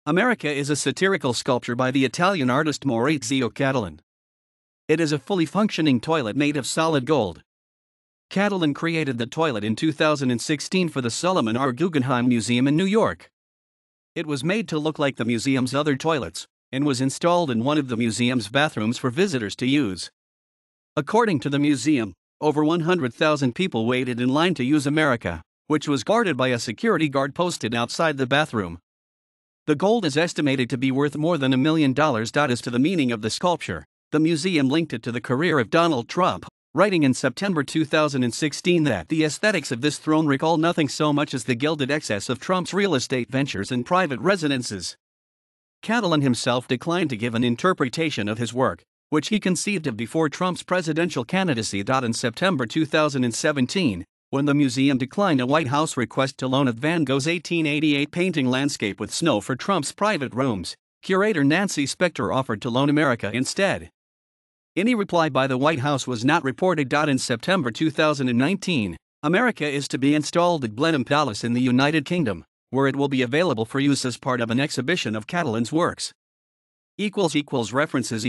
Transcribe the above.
America is a satirical sculpture by the Italian artist Maurizio Cattelan. It is a fully functioning toilet made of solid gold. Cattelan created the toilet in 2016 for the Solomon R. Guggenheim Museum in New York. It was made to look like the museum's other toilets, and was installed in one of the museum's bathrooms for visitors to use. According to the museum, over 100,000 people waited in line to use America, which was guarded by a security guard posted outside the bathroom. The gold is estimated to be worth more than $1 million. As to the meaning of the sculpture, the museum linked it to the career of Donald Trump, writing in September 2016 that the aesthetics of this throne recall nothing so much as the gilded excess of Trump's real estate ventures and private residences. Cattelan himself declined to give an interpretation of his work, which he conceived of before Trump's presidential candidacy. In September 2017, when the museum declined a White House request to loan of Van Gogh's 1888 painting Landscape with Snow for Trump's private rooms, curator Nancy Spector offered to loan America instead. Any reply by the White House was not reported. In September 2019, America is to be installed at Blenheim Palace in the United Kingdom, where it will be available for use as part of an exhibition of Cattelan's works. References